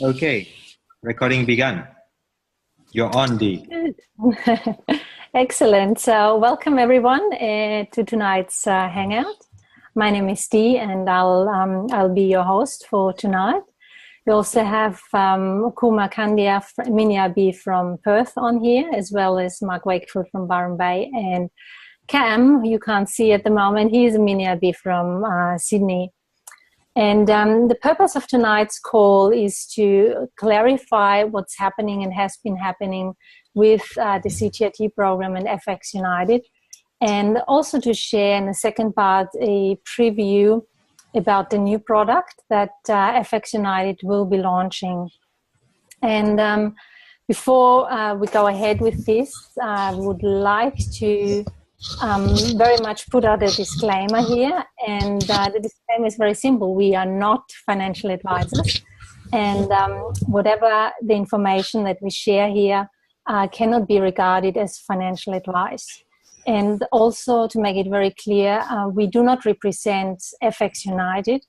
Okay, recording begun. You're on, Dee. Good. Excellent. So welcome everyone to tonight's hangout. My name is Dee and I'll be your host for tonight. We also have Kuma Kandia Minyabi from Perth on here, as well as Mark Wakefield from Byron Bay, and Cam, you can't see at the moment, he's a Minyabi from Sydney. And the purpose of tonight's call is to clarify what's happening and has been happening with the CGAT program and Fxunited, and also to share in the second part a preview about the new product that Fxunited will be launching. And before we go ahead with this, I would like to very much put out a disclaimer here, and the disclaimer is very simple. We are not financial advisors, and whatever the information that we share here cannot be regarded as financial advice. And also, to make it very clear, we do not represent Fxunited.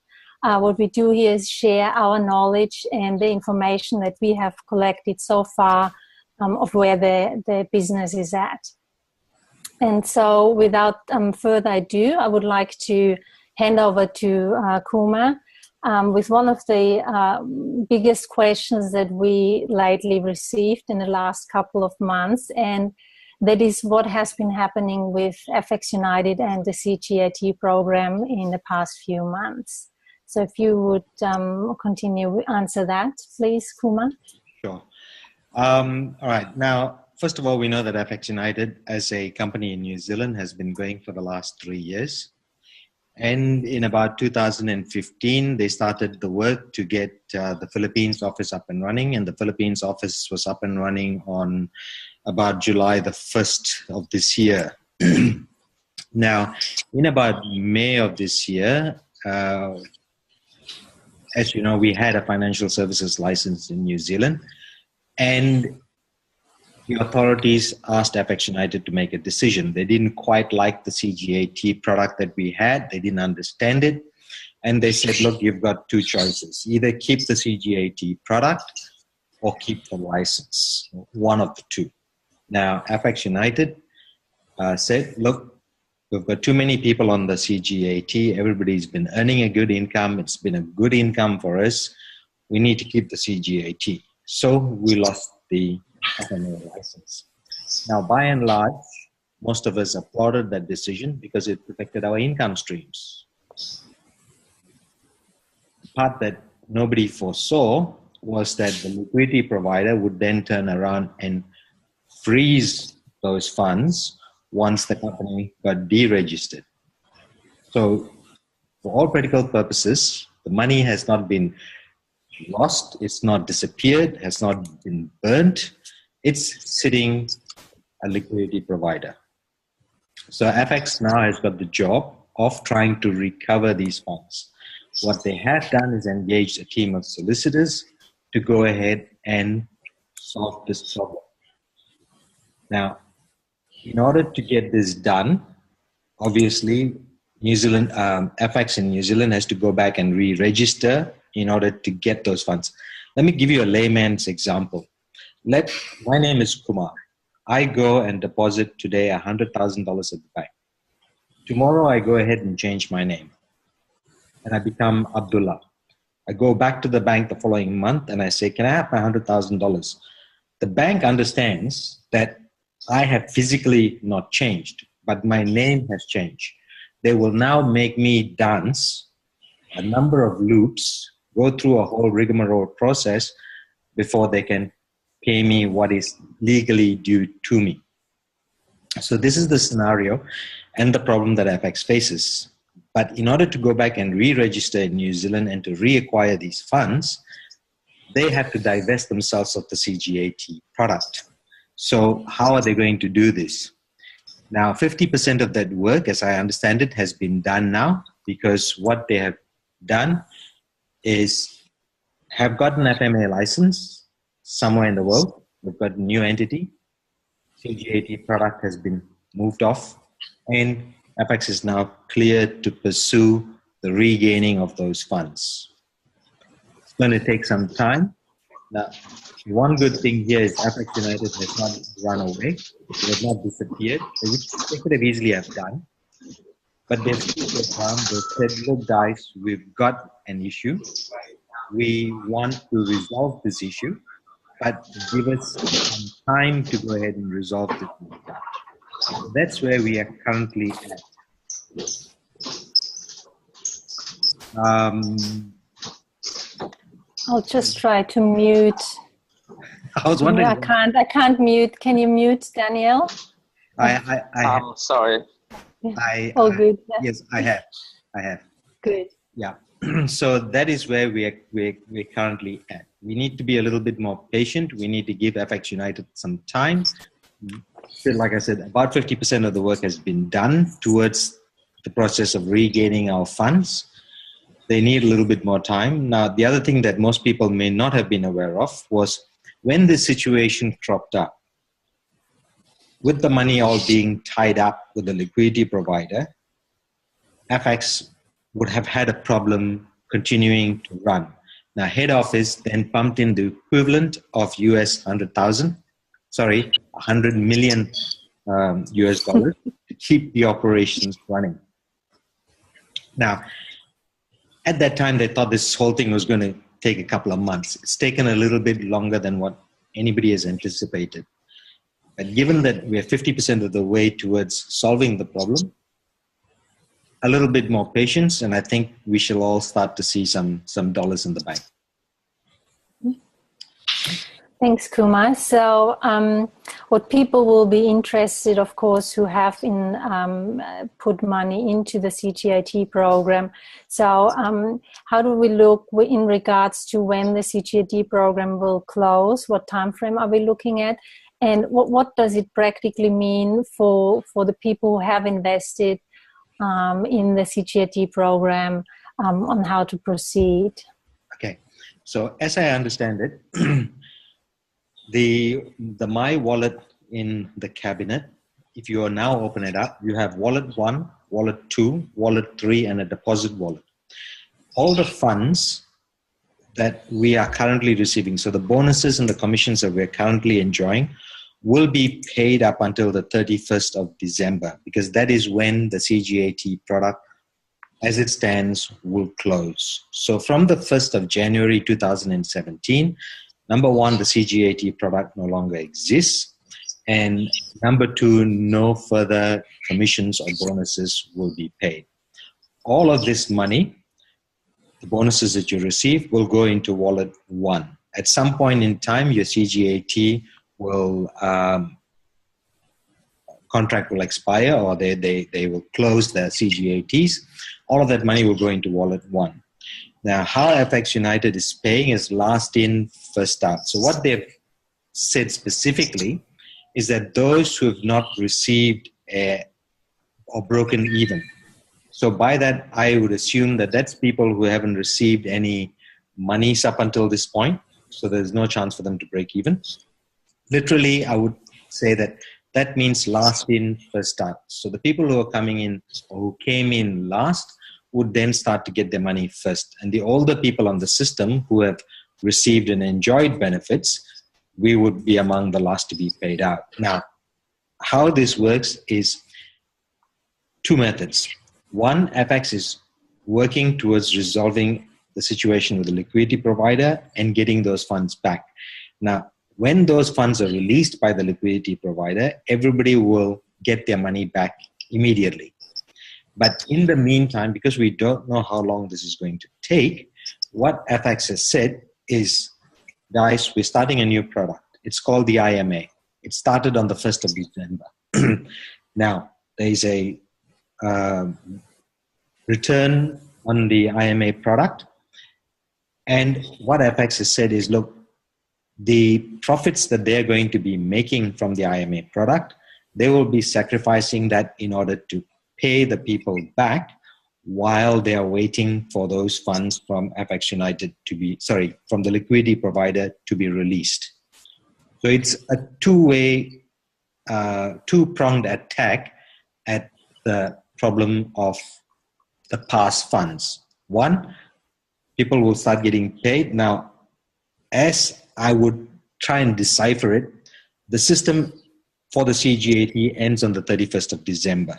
What we do here is share our knowledge and the information that we have collected so far of where the business is at. And so without further ado, I would like to hand over to Kuma with one of the biggest questions that we lately received in the last couple of months, and that is what has been happening with Fxunited and the CGAT program in the past few months. So if you would continue to answer that, please, Kuma. Sure. All right. Now, first of all, we know that Fxunited as a company in New Zealand has been going for the last 3 years. And in about 2015, they started the work to get the Philippines office up and running. And the Philippines office was up and running on about July the 1st of this year. Now, in about May of this year, as you know, we had a financial services license in New Zealand. And the authorities asked Fxunited to make a decision. They didn't quite like the CGAT product that we had. They didn't understand it. And they said, look, you've got two choices. Either keep the CGAT product or keep the license, one of the two. Now, Fxunited said, look, we've got too many people on the CGAT. Everybody's been earning a good income. It's been a good income for us. We need to keep the CGAT. So we lost the FMA license. Now, by and large, most of us applauded that decision because it protected our income streams. The part that nobody foresaw was that the liquidity provider would then turn around and freeze those funds once the company got deregistered. So, for all practical purposes, the money has not been lost, it's not disappeared, has not been burnt. It's sitting a liquidity provider. So FX now has got the job of trying to recover these funds. What they have done is engaged a team of solicitors to go ahead and solve this problem. Now, in order to get this done, obviously, New Zealand, FX in New Zealand has to go back and re-register in order to get those funds. Let me give you a layman's example. My name is Kumar. I go and deposit today $100,000 at the bank. Tomorrow I go ahead and change my name and I become Abdullah. I go back to the bank the following month and I say, can I have my $100,000? The bank understands that I have physically not changed, but my name has changed. They will now make me dance a number of loops, go through a whole rigmarole process before they can pay me what is legally due to me. So this is the scenario and the problem that FX faces. But in order to go back and re-register in New Zealand and to reacquire these funds, they have to divest themselves of the CGAT product. So how are they going to do this? Now, 50% of that work, as I understand it, has been done now, because what they have done is have gotten an FMA license somewhere in the world. We've got a new entity. CGAT product has been moved off, and FX is now cleared to pursue the regaining of those funds. It's going to take some time, Now, one good thing here is Fxunited has not run away. They have not disappeared, which they could have easily have done. But they've stood their ground. They said, look, guys, we've got an issue. We want to resolve this issue, but give us some time to go ahead and resolve this issue. So that's where we are currently at. I'll just try to mute. I was wondering. I can't mute. Can you mute, Danielle? I'm sorry. Good. Yes, I have. Good. Yeah. So that is where we're currently at. We need to be a little bit more patient. We need to give Fxunited some time. So like I said, about 50% of the work has been done towards the process of regaining our funds. They need a little bit more time. Now, the other thing that most people may not have been aware of was when the situation cropped up, with the money all being tied up with the liquidity provider, FX would have had a problem continuing to run. Now, head office then pumped in the equivalent of $100 million US dollars to keep the operations running. Now, at that time, they thought this whole thing was going to take a couple of months. It's taken a little bit longer than what anybody has anticipated. But given that we're 50% of the way towards solving the problem, a little bit more patience, and I think we shall all start to see some dollars in the bank. Thanks, Kumar. So what people will be interested, of course, who have put money into the CGAT program. So how do we look in regards to when the CGAT program will close? What time frame are we looking at? And what does it practically mean for the people who have invested in the CGAT program on how to proceed? Okay. So as I understand it, the My Wallet in the cabinet, if you are now open it up, you have Wallet 1, Wallet 2, Wallet 3, and a deposit wallet. All the funds that we are currently receiving, so the bonuses and the commissions that we're currently enjoying, will be paid up until the 31st of December, because that is when the CGAT product, as it stands, will close. So from the 1st of January 2017, number one, the CGAT product no longer exists. And number two, no further commissions or bonuses will be paid. All of this money, the bonuses that you receive, will go into Wallet 1. At some point in time, your CGAT will contract will expire, or they will close their CGATs. All of that money will go into Wallet 1. Now, how Fxunited is paying is last in, first out. So what they've said specifically is that those who have not received or broken even. So by that, I would assume that that's people who haven't received any monies up until this point. So there's no chance for them to break even. Literally, I would say that means last in, first out. So the people who are coming in or who came in last would then start to get their money first. And the older people on the system who have received and enjoyed benefits, we would be among the last to be paid out. Now, how this works is two methods. One, FX is working towards resolving the situation with the liquidity provider and getting those funds back. Now, when those funds are released by the liquidity provider, everybody will get their money back immediately. But in the meantime, because we don't know how long this is going to take, what FX has said is, guys, we're starting a new product. It's called the IMA. It started on the 1st of December. Now, there is a return on the IMA product. And what FX has said is, look, the profits that they're going to be making from the IMA product, they will be sacrificing that in order to pay the people back while they are waiting for those funds from Fxunited from the liquidity provider to be released. So it's a two-way, two-pronged attack at the problem of the past funds. One, people will start getting paid. Now, as I would try and decipher it. The system for the CGAT ends on the 31st of December.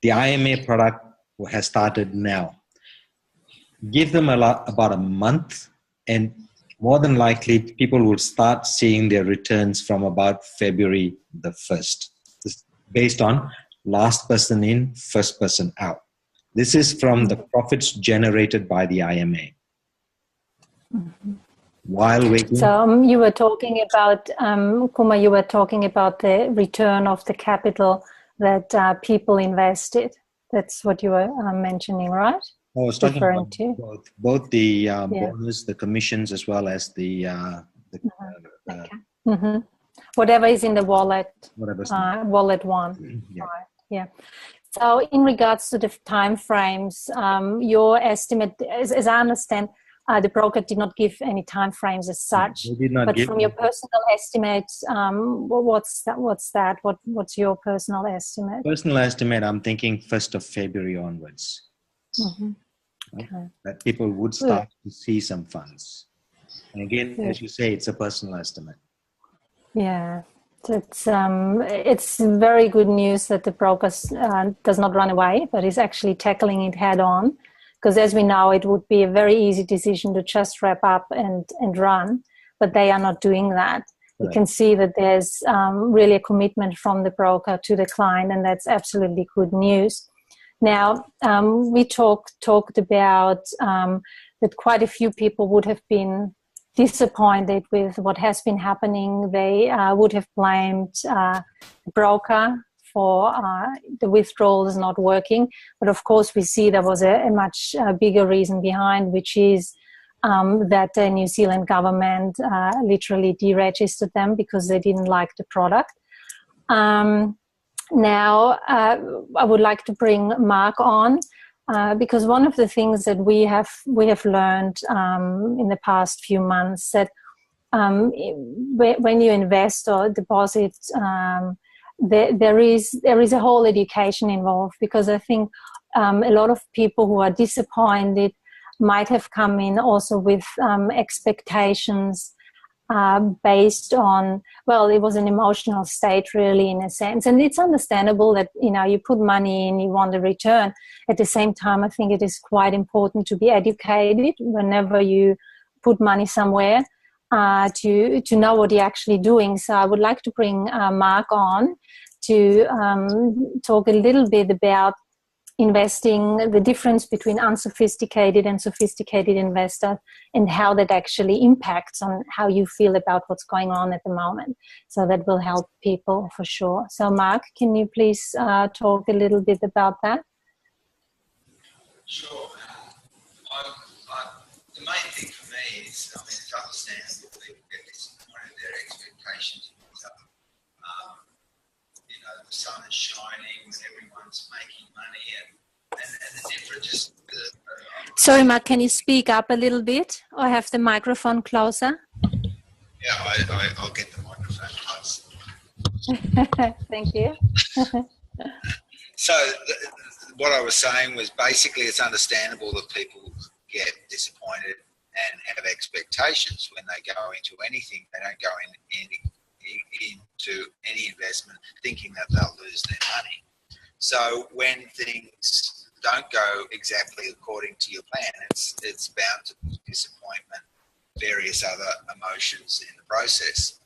The IMA product has started now. Give them about a month, and more than likely people will start seeing their returns from about February the 1st. This based on last person in, first person out. This is from the profits generated by the IMA. Mm-hmm. While waiting. So you were talking about, Kumar, you were talking about the return of the capital that people invested. That's what you were mentioning, right? I was talking about both the bonus, the commissions, as well as the mm-hmm. Whatever is in the wallet, wallet one. Yeah. Right. Yeah. So in regards to the time frames, your estimate, as I understand, the broker did not give any time frames as such. They did not but give from your personal estimates, what's that? What's your personal estimate? Personal estimate, I'm thinking 1st of February onwards. Mm-hmm. Okay. That people would start to see some funds. And again, as you say, it's a personal estimate. Yeah, it's very good news that the broker does not run away, but is actually tackling it head on. Because as we know, it would be a very easy decision to just wrap up and run, but they are not doing that. Right. You can see that there's really a commitment from the broker to the client, and that's absolutely good news. Now, we talked about that quite a few people would have been disappointed with what has been happening. They would have blamed the broker for the withdrawals not working. But of course, we see there was a much bigger reason behind, which is that the New Zealand government literally deregistered them because they didn't like the product. Now, I would like to bring Mark on because one of the things that we have learned in the past few months that when you invest or deposit, there is a whole education involved, because I think a lot of people who are disappointed might have come in also with expectations based on, well, it was an emotional state really in a sense. And it's understandable that, you put money in, you want a return. At the same time, I think it is quite important to be educated whenever you put money somewhere to know what you're actually doing. So I would like to bring Mark on to talk a little bit about investing, the difference between unsophisticated and sophisticated investors, and how that actually impacts on how you feel about what's going on at the moment. So that will help people for sure. So Mark, can you please talk a little bit about that? Sure. The main thing for me is, it's understandable people get disappointed, their expectations. The sun is shining, everyone's making money, and the difference. Sorry, Mark, can you speak up a little bit or have the microphone closer? Yeah, I'll get the microphone close. Thank you. So what I was saying was basically it's understandable that people get disappointed and have expectations when they go into anything. They don't go into any investment thinking that they'll lose their money. So when things don't go exactly according to your plan, it's bound to be disappointment, various other emotions in the process.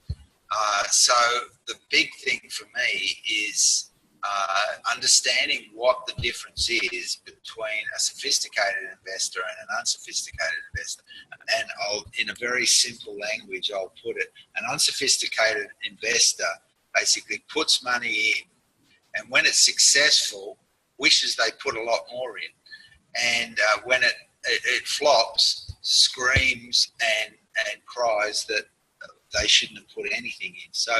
So the big thing for me is understanding what the difference is between a sophisticated investor and an unsophisticated investor. And in a very simple language, I'll put it, an unsophisticated investor basically puts money in, and when it's successful, wishes they put a lot more in. And when it flops, screams and cries that they shouldn't have put anything in. So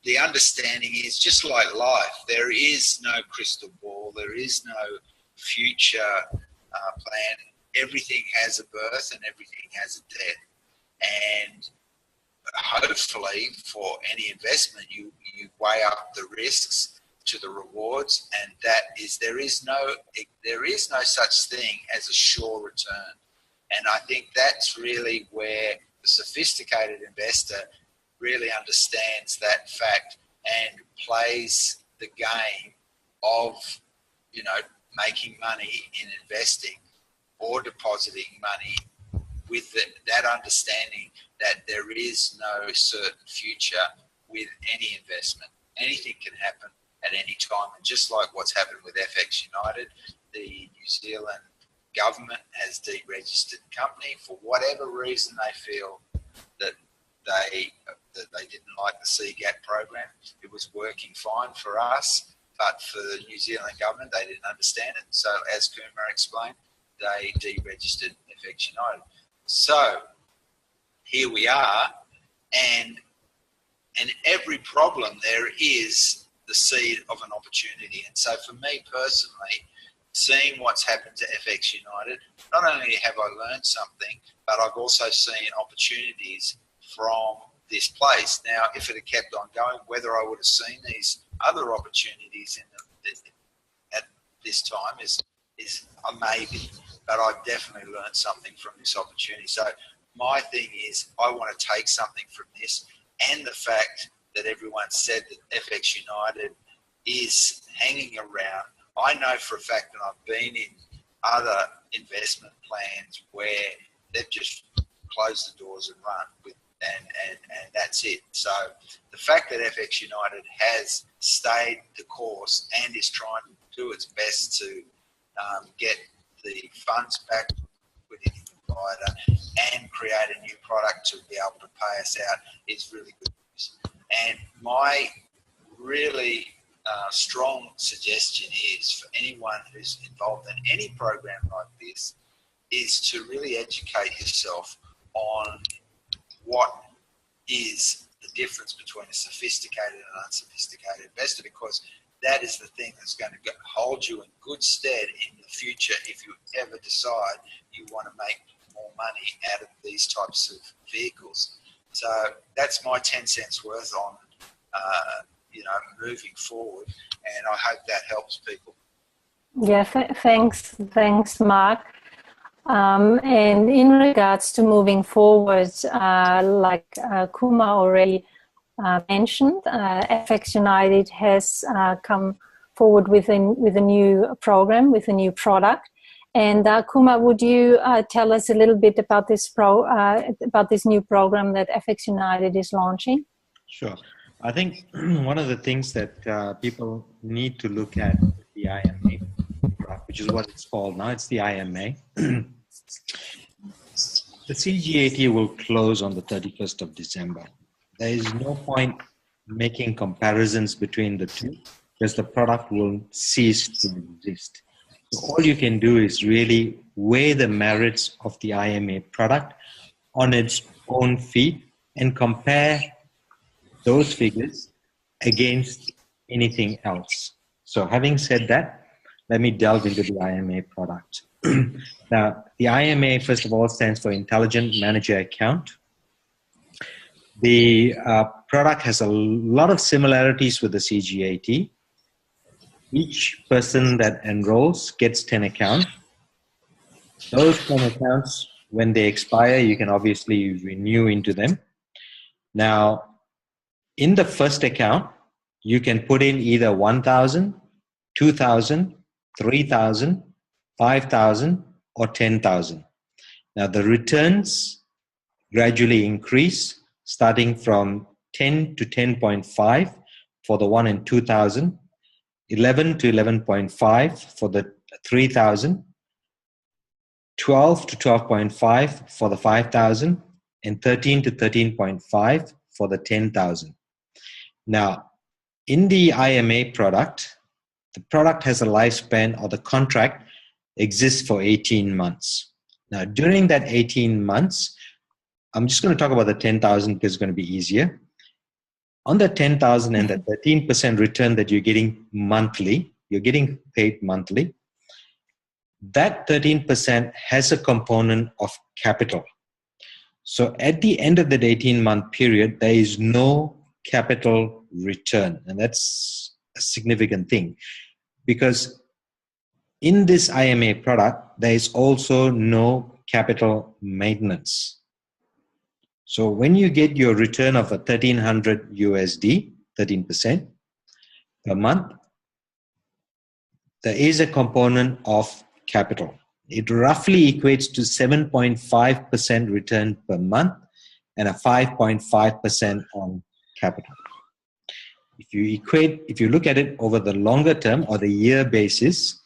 the understanding is just like life. There is no crystal ball. There is no future plan. Everything has a birth and everything has a death. And hopefully for any investment, you weigh up the risks to the rewards, and there is no such thing as a sure return. And I think that's really where The sophisticated investor really understands that fact and plays the game of, making money in investing or depositing money with that understanding that there is no certain future with any investment. Anything can happen at any time. And just like what's happened with Fxunited, the New Zealand government has deregistered the company for whatever reason they feel that they didn't like the cgat program. It was working fine for us, but for the New Zealand government, they didn't understand it. So as Kumar explained, they deregistered Fxunited. So here we are, and every problem there is the seed of an opportunity. And so for me personally, seeing what's happened to Fxunited, not only have I learned something, but I've also seen opportunities from this place. Now, if it had kept on going, whether I would have seen these other opportunities at this time is a maybe, but I've definitely learned something from this opportunity. So my thing is, I want to take something from this, and the fact that everyone said that Fxunited is hanging around. I know for a fact that I've been in other investment plans where they've just closed the doors and run with, and that's it. So the fact that Fxunited has stayed the course and is trying to do its best to get the funds back with the provider and create a new product to be able to pay us out is really good news. And my really strong suggestion is for anyone who's involved in any program like this is to really educate yourself on what is the difference between a sophisticated and unsophisticated investor, because that is the thing that's going to hold you in good stead in the future if you ever decide you want to make more money out of these types of vehicles. So that's my 10 cents worth on moving forward, and I hope that helps people. Yeah, thanks, Mark. And in regards to moving forward, like Kumar already mentioned, Fxunited has come forward with a new program, with a new product. And Kumar, would you tell us a little bit about this new program that Fxunited is launching? Sure. I think one of the things that people need to look at is the IMA, which is what it's called now. It's the IMA. The cgat will close on the 31st of December. There is no point making comparisons between the two because the product will cease to exist. So all you can do is really weigh the merits of the IMA product on its own feet and compare those figures against anything else. So having said that, let me delve into the IMA product. Now, the IMA, first of all, stands for Intelligent Manager Account. The product has a lot of similarities with the cgat. Each person that enrolls gets 10 accounts. Those 10 accounts, when they expire, you can obviously renew into them. Now, in the first account, you can put in either 1,000, 2,000, 3,000, 5,000, or 10,000. Now, the returns gradually increase, starting from 10 to 10.5 for the 1 and 2,000, 11 to 11.5 for the 3,000, 12 to 12.5 for the 5,000, and 13 to 13.5 for the 10,000. Now, in the IMA product, the product has a lifespan, or the contract exists for 18 months. Now, during that 18 months, I'm just going to talk about the 10,000 because it's going to be easier. On the 10,000 and the 13% return that you're getting monthly, you're getting paid monthly, that 13% has a component of capital. So at the end of that 18-month period, there is no capital return. And that's a significant thing because in this IMA product, there is also no capital maintenance. So when you get your return of a 1,300 USD, 13% per month, there is a component of capital. It roughly equates to 7.5% return per month and a 5.5% on capital. If you look at it over the longer term or the year basis,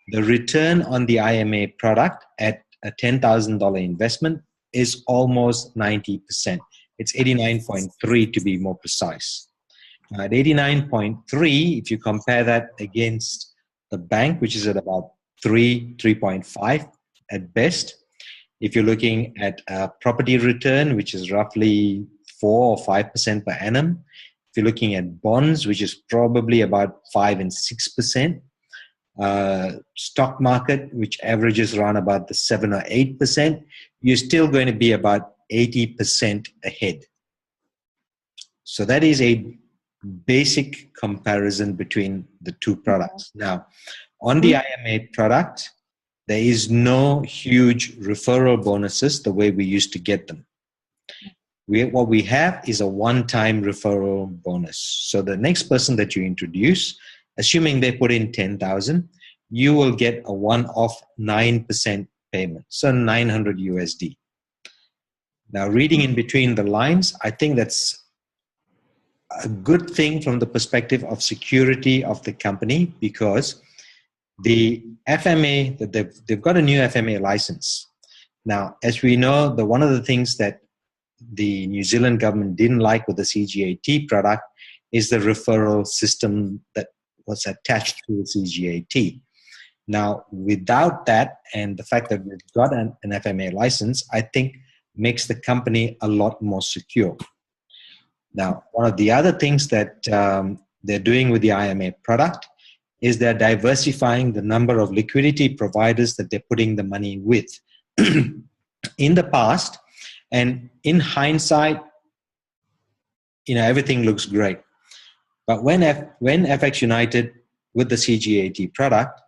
the return on the IMA product at a $10,000 investment is almost 90%. It's 89.3 to be more precise. Now at 89.3, if you compare that against the bank, which is at about 3.5 at best. If you're looking at a property return, which is roughly 4 or 5% per annum. If you're looking at bonds, which is probably about 5 and 6%. Stock market, which averages around about the 7 or 8%, you're still going to be about 80% ahead. So that is a basic comparison between the two products. Now, on the IMA product, there is no huge referral bonuses the way we used to get them. What we have is a one-time referral bonus. So the next person that you introduce, assuming they put in 10,000, you will get a one-off 9% payment, so 900 USD. Now, reading in between the lines, I think that's a good thing from the perspective of security of the company, because the FMA, they've got a new FMA license. Now, as we know, one of the things that the New Zealand government didn't like with the CGAT product is the referral system that was attached to the CGAT. Now, without that, and the fact that we've got an FMA license, I think makes the company a lot more secure. Now, one of the other things that they're doing with the IMA product is they're diversifying the number of liquidity providers that they're putting the money with. In the past, and in hindsight, everything looks great. But when Fxunited with the CGAT product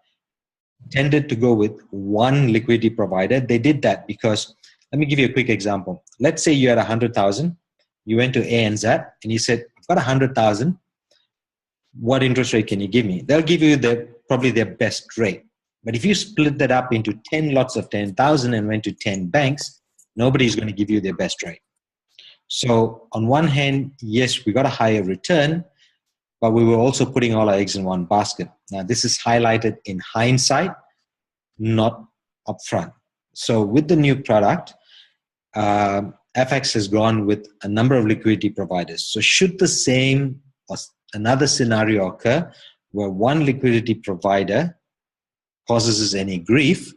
tended to go with one liquidity provider, they did that because, let me give you a quick example. Let's say you had 100,000, you went to ANZ and you said, I've got 100,000. What interest rate can you give me? They'll give you probably their best rate. But if you split that up into 10 lots of 10,000 and went to 10 banks, nobody's going to give you their best rate. So on one hand, yes, we got a higher return, but we were also putting all our eggs in one basket. Now, this is highlighted in hindsight, not upfront. So with the new product, FX has gone with a number of liquidity providers. So should the same or another scenario occur where one liquidity provider causes us any grief,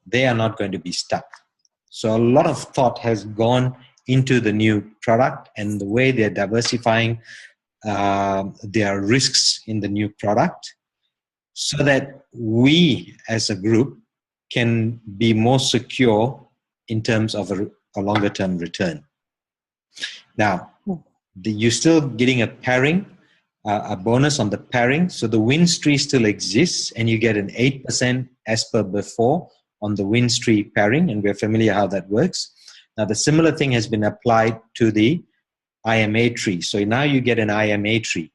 they are not going to be stuck. So a lot of thought has gone into the new product and the way they're diversifying their risks in the new product, so that we as a group can be more secure in terms of a longer term return. Now, you're still getting a pairing, a bonus on the pairing. So the WinStree still exists and you get an 8% as per before on the WinStree pairing, and we're familiar how that works. Now, the similar thing has been applied to the IMA tree. So now you get an IMA tree.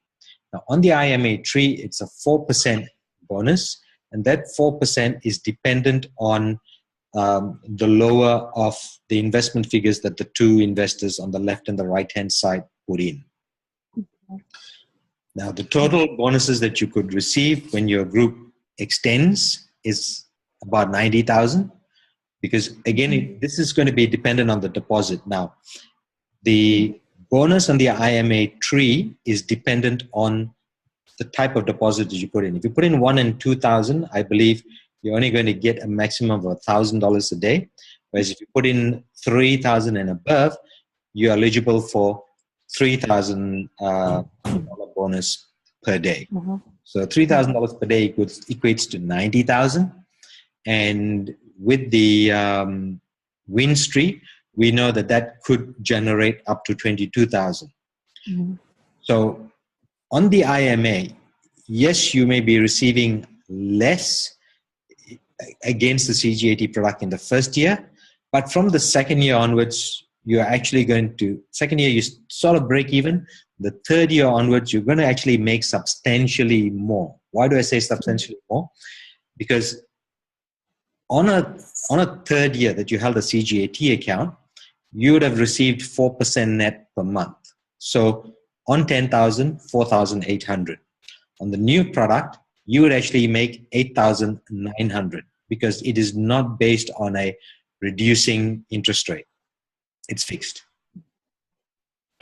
Now, on the IMA tree, it's a 4% bonus, and that 4% is dependent on the lower of the investment figures that the two investors on the left and the right-hand side put in. Now, the total bonuses that you could receive when your group extends is about 90,000, because again, this is going to be dependent on the deposit. Now, the bonus on the IMA tree is dependent on the type of deposit that you put in. If you put in 1,000 and 2,000, I believe you're only going to get a maximum of $1,000 a day. Whereas if you put in 3,000 and above, you're eligible for $3,000 bonus per day. Mm-hmm. So $3,000 per day equates to 90,000. And with the WinStree, we know that could generate up to 22,000. Mm-hmm. So on the IMA, yes, you may be receiving less against the CGAT product in the first year, but from the second year onwards, you're actually going to, second year, you sort of break even. The third year onwards, you're going to actually make substantially more. Why do I say substantially more? Because on a third year that you held a CGAT account, you would have received 4% net per month. So on 10,000, 4,800. On the new product, you would actually make 8,900 because it is not based on a reducing interest rate. It's fixed.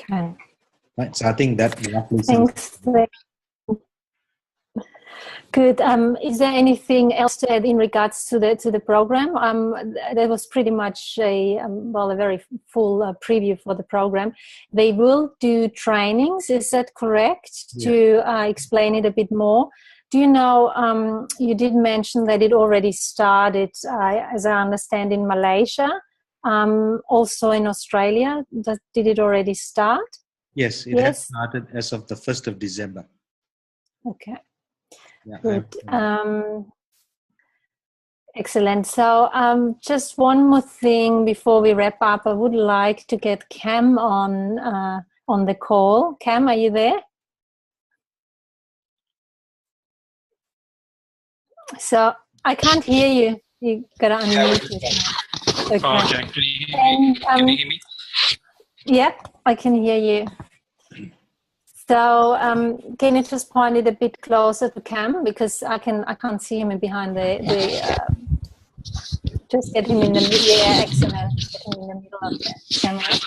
Okay. Right. So I think that roughly. Thanks. Good. Is there anything else to add in regards to the program? That was pretty much a very full preview for the program. They will do trainings. Is that correct? Yeah. To explain it a bit more. Do you know? You did mention that it already started, as I understand, in Malaysia. Also in Australia. Did it already start? Yes, it has started as of the 1st of December. Okay. Yeah, good. Excellent. So just one more thing before we wrap up. I would like to get Cam on the call. Cam, are you there? So I can't hear you. You gotta unmute yourself. Okay. Oh, okay. Can you hear me? Yep, I can hear you. So can you just point it a bit closer to Cam, because I can't see him behind the just get him in the middle. Yeah, excellent. Get him in the middle of the camera.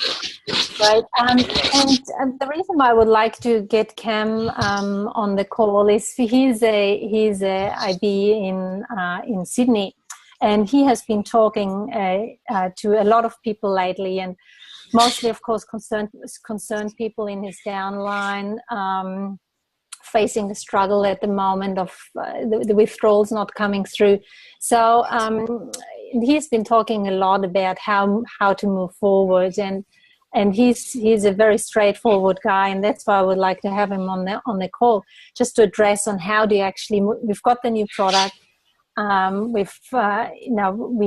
Right. And the reason why I would like to get Cam on the call is he's a IB in Sydney, and he has been talking to a lot of people lately, and mostly, of course, concerned people in his downline, facing the struggle at the moment of the withdrawals not coming through. So he's been talking a lot about how to move forward, and he's a very straightforward guy, and that's why I would like to have him on the call, just to address on how do you actually we've got the new product. We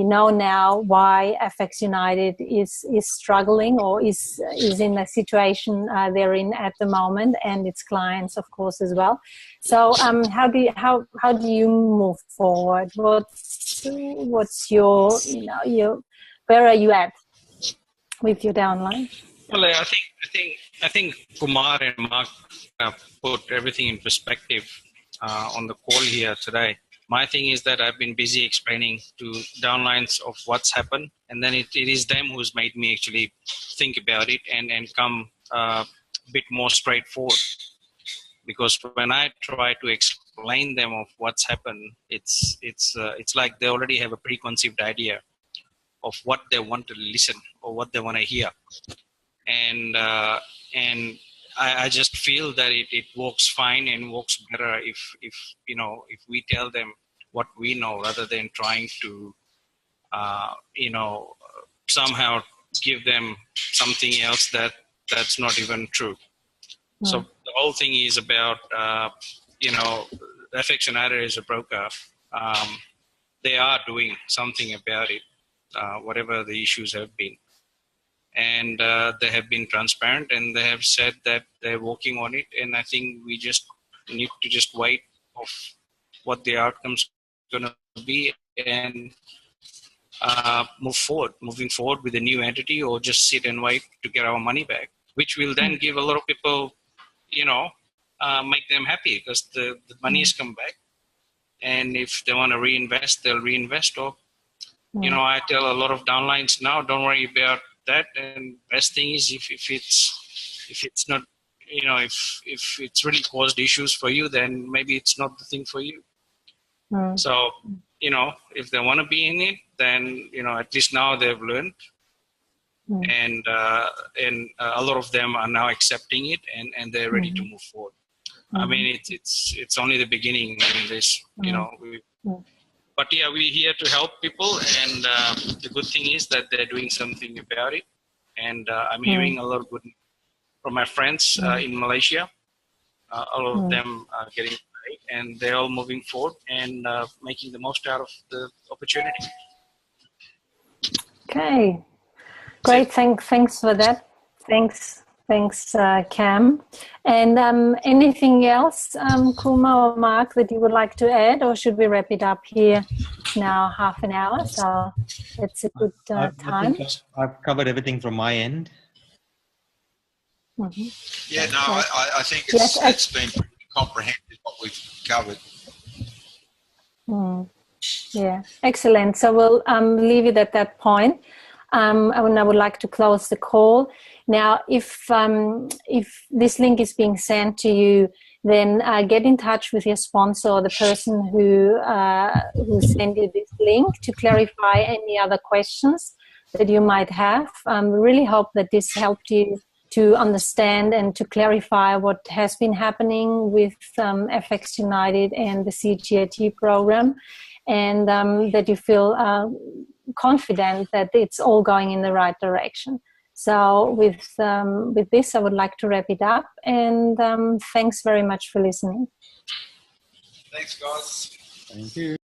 know now why Fxunited is struggling or is in the situation they're in at the moment, and its clients, of course, as well. So, how do you move forward? What's your where are you at with your downline? Well, I think Kumar and Mark put everything in perspective on the call here today. My thing is that I've been busy explaining to downlines of what's happened, and then it is them who's made me actually think about it and come a bit more straightforward. Because when I try to explain them of what's happened, it's like they already have a preconceived idea of what they want to listen or what they want to hear, and I just feel that it works fine and works better if we tell them what we know rather than trying to somehow give them something else that's not even true. Mm. So the whole thing is about Fxunited is a broker. They are doing something about it, whatever the issues have been. And they have been transparent, and they have said that they're working on it. And I think we just need to just wait of what the outcome's going to be and moving forward with a new entity, or just sit and wait to get our money back, which will then give a lot of people, make them happy because the money has come back. And if they want to reinvest, they'll reinvest. Or, I tell a lot of downlines now, don't worry about that, and best thing is if it's not, if it's really caused issues for you, then maybe it's not the thing for you. So if they want to be in it, then at least now they've learned, and a lot of them are now accepting it, and they're ready to move forward. I mean, it's only the beginning. I mean, there's but yeah, we're here to help people, and the good thing is that they're doing something about it. And I'm hearing a lot of good from my friends in Malaysia. All of them are getting paid, and they're all moving forward and making the most out of the opportunity. Okay. Great, thanks for that. Thanks, Cam. And anything else, Kuma or Mark, that you would like to add, or should we wrap it up here now? Half an hour, so that's a good time. I think I've covered everything from my end. Mm-hmm. Yeah, no, I think it's been pretty comprehensive what we've covered. Yeah, excellent. So we'll leave it at that point. I would like to close the call. Now, if this link is being sent to you, then get in touch with your sponsor or the person who sent you this link to clarify any other questions that you might have. Really hope that this helped you to understand and to clarify what has been happening with Fxunited and the cgat program, and that you feel confident that it's all going in the right direction. So with this, I would like to wrap it up, and thanks very much for listening. Thanks, guys. Thank you.